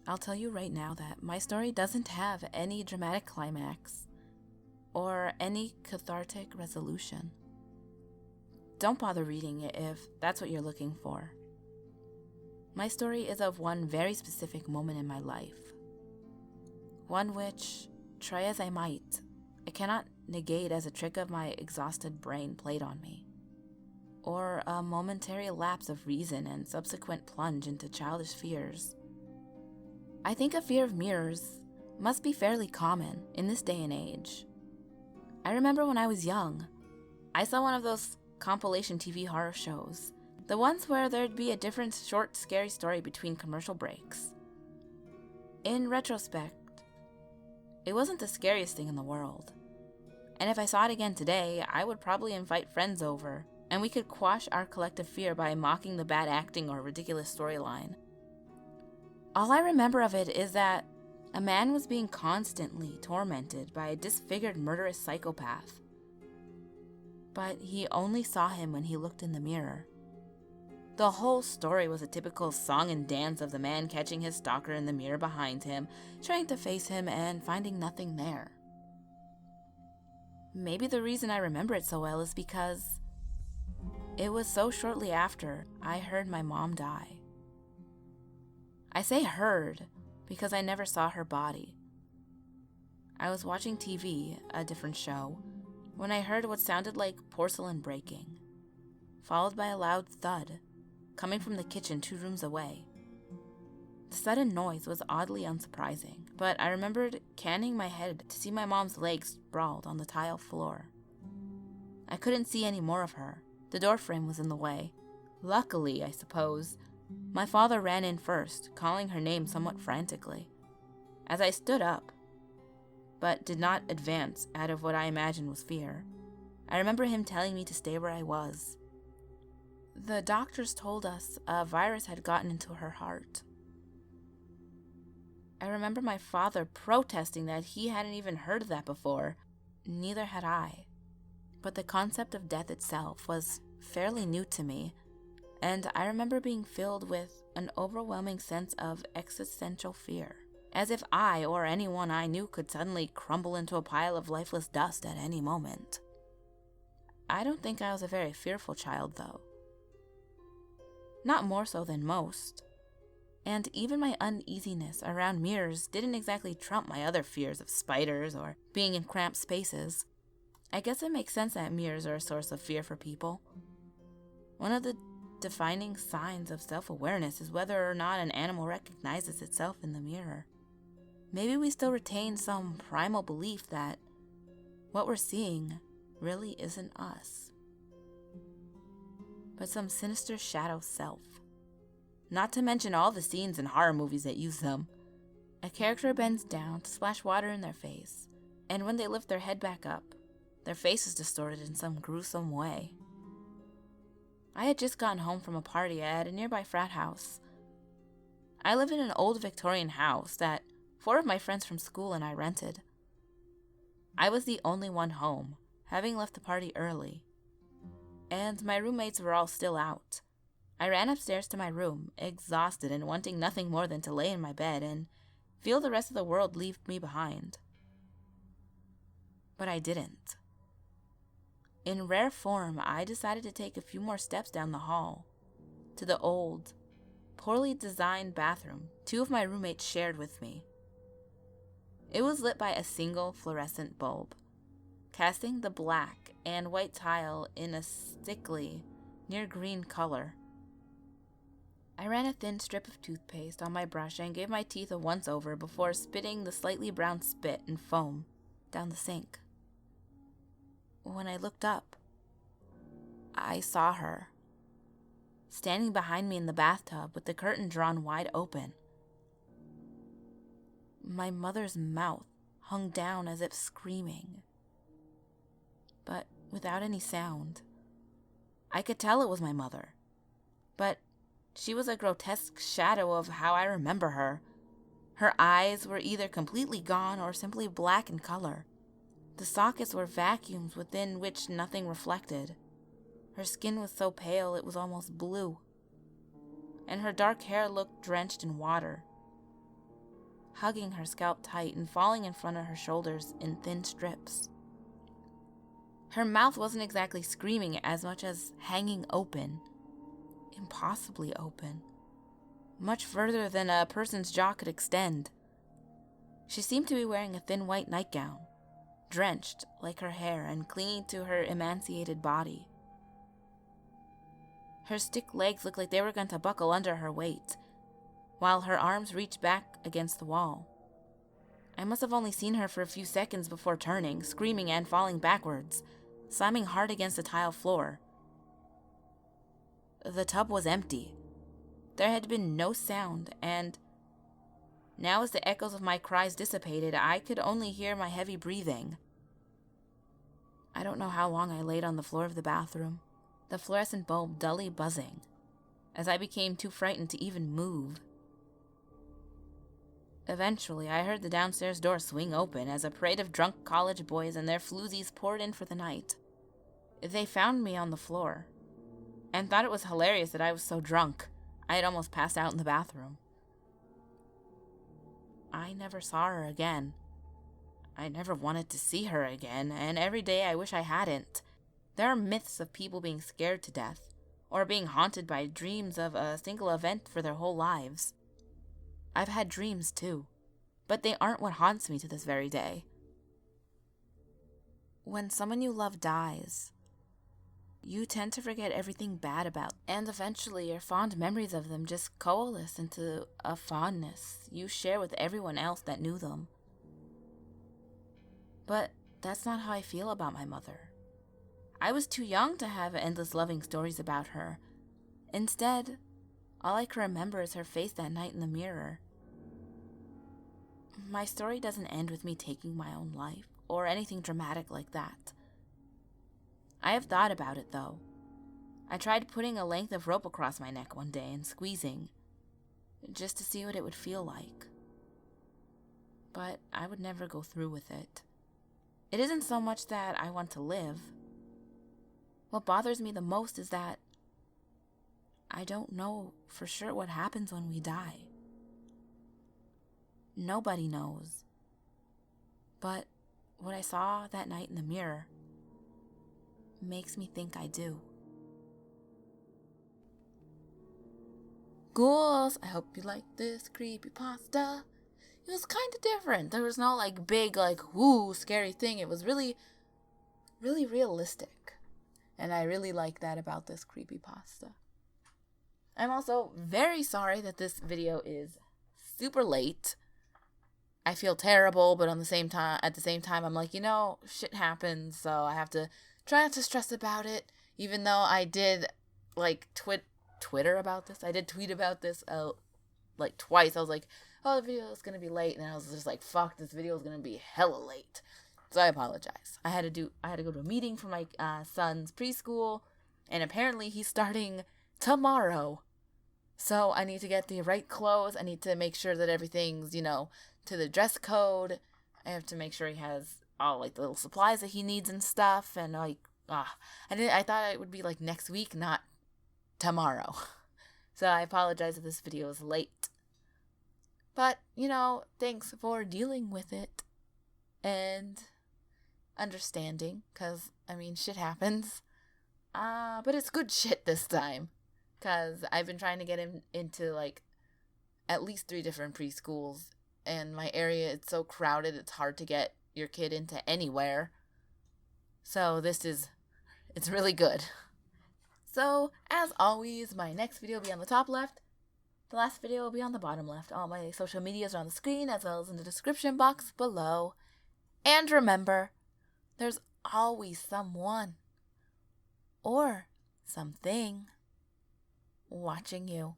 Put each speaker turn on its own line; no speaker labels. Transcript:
I'll tell you right now that my story doesn't have any dramatic climax or any cathartic resolution. Don't bother reading it if that's what you're looking for. My story is of one very specific moment in my life. One which, try as I might, I cannot negate as a trick of my exhausted brain played on me, or a momentary lapse of reason and subsequent plunge into childish fears. I think a fear of mirrors must be fairly common in this day and age. I remember when I was young, I saw one of those compilation TV horror shows, the ones where there'd be a different short, scary story between commercial breaks. In retrospect, it wasn't the scariest thing in the world. And if I saw it again today, I would probably invite friends over, and we could quash our collective fear by mocking the bad acting or ridiculous storyline. All I remember of it is that a man was being constantly tormented by a disfigured murderous psychopath. But he only saw him when he looked in the mirror. The whole story was a typical song and dance of the man catching his stalker in the mirror behind him, trying to face him and finding nothing there. Maybe the reason I remember it so well is because it was so shortly after I heard my mom die. I say heard because I never saw her body. I was watching TV, a different show, when I heard what sounded like porcelain breaking, followed by a loud thud coming from the kitchen 2 rooms away. The sudden noise was oddly unsurprising, but I remembered canning my head to see my mom's legs sprawled on the tile floor. I couldn't see any more of her. The doorframe was in the way. Luckily, I suppose, my father ran in first, calling her name somewhat frantically. As I stood up, but did not advance out of what I imagined was fear, I remember him telling me to stay where I was. The doctors told us a virus had gotten into her heart. I remember my father protesting that he hadn't even heard of that before. Neither had I. But the concept of death itself was fairly new to me, and I remember being filled with an overwhelming sense of existential fear, as if I or anyone I knew could suddenly crumble into a pile of lifeless dust at any moment. I don't think I was a very fearful child, though. Not more so than most. And even my uneasiness around mirrors didn't exactly trump my other fears of spiders or being in cramped spaces. I guess it makes sense that mirrors are a source of fear for people. One of the defining signs of self-awareness is whether or not an animal recognizes itself in the mirror. Maybe we still retain some primal belief that what we're seeing really isn't us, but some sinister shadow self. Not to mention all the scenes in horror movies that use them. A character bends down to splash water in their face, and when they lift their head back up, their face is distorted in some gruesome way. I had just gotten home from a party at a nearby frat house. I lived in an old Victorian house that 4 of my friends from school and I rented. I was the only one home, having left the party early, and my roommates were all still out. I ran upstairs to my room, exhausted and wanting nothing more than to lay in my bed and feel the rest of the world leave me behind. But I didn't. In rare form, I decided to take a few more steps down the hall, to the old, poorly designed bathroom 2 of my roommates shared with me. It was lit by a single fluorescent bulb, casting the black and white tile in a sickly, near-green color. I ran a thin strip of toothpaste on my brush and gave my teeth a once-over before spitting the slightly brown spit and foam down the sink. When I looked up, I saw her, standing behind me in the bathtub with the curtain drawn wide open. My mother's mouth hung down as if screaming, but without any sound. I could tell it was my mother, but she was a grotesque shadow of how I remember her. Her eyes were either completely gone or simply black in color. The sockets were vacuums within which nothing reflected. Her skin was so pale it was almost blue, and her dark hair looked drenched in water. hugging her scalp tight and falling in front of her shoulders in thin strips. Her mouth wasn't exactly screaming as much as hanging open, impossibly open, much further than a person's jaw could extend. She seemed to be wearing a thin white nightgown, drenched like her hair and clinging to her emaciated body. Her stick legs looked like they were going to buckle under her weight, while her arms reached back against the wall. I must have only seen her for a few seconds before turning, screaming and falling backwards, slamming hard against the tile floor. The tub was empty. There had been no sound, and now as the echoes of my cries dissipated, I could only hear my heavy breathing. I don't know how long I laid on the floor of the bathroom, the fluorescent bulb dully buzzing, as I became too frightened to even move. Eventually, I heard the downstairs door swing open as a parade of drunk college boys and their floozies poured in for the night. They found me on the floor, and thought it was hilarious that I was so drunk I had almost passed out in the bathroom. I never saw her again. I never wanted to see her again, and every day I wish I hadn't. There are myths of people being scared to death, or being haunted by dreams of a single event for their whole lives. I've had dreams too, but they aren't what haunts me to this very day. When someone you love dies, you tend to forget everything bad about, and eventually your fond memories of them just coalesce into a fondness you share with everyone else that knew them. But that's not how I feel about my mother. I was too young to have endless loving stories about her. Instead, all I can remember is her face that night in the mirror. My story doesn't end with me taking my own life, or anything dramatic like that. I have thought about it, though. I tried putting a length of rope across my neck one day and squeezing, just to see what it would feel like. But I would never go through with it. It isn't so much that I want to live. What bothers me the most is that I don't know for sure what happens when we die. Nobody knows. But what I saw that night in the mirror makes me think I do. Ghouls, I hope you like this creepypasta. It was kind of different. There was no big whoo scary thing. It was really, really realistic. And I really like that about this creepypasta. I'm also very sorry that this video is super late. I feel terrible, but at the same time, I'm like, shit happens, so I have to try not to stress about it. Even though I did Twitter about this. I did tweet about this twice. I was like, oh, the video is gonna be late, and then I was just like, fuck, this video is gonna be hella late. So I apologize. I had to go to a meeting for my son's preschool, and apparently he's starting tomorrow. So I need to get the right clothes. I need to make sure that everything's, to the dress code. I have to make sure he has all the little supplies that he needs and stuff. And I thought it would be next week, not tomorrow. So I apologize if this video is late. But, thanks for dealing with it and understanding, because, shit happens. But it's good shit this time, because I've been trying to get him into, at least 3 different preschools, and my area, it's so crowded, it's hard to get your kid into anywhere. So it's really good. So, as always, my next video will be on the top left. The last video will be on the bottom left. All my social medias are on the screen, as well as in the description box below. And remember, there's always someone or something watching you.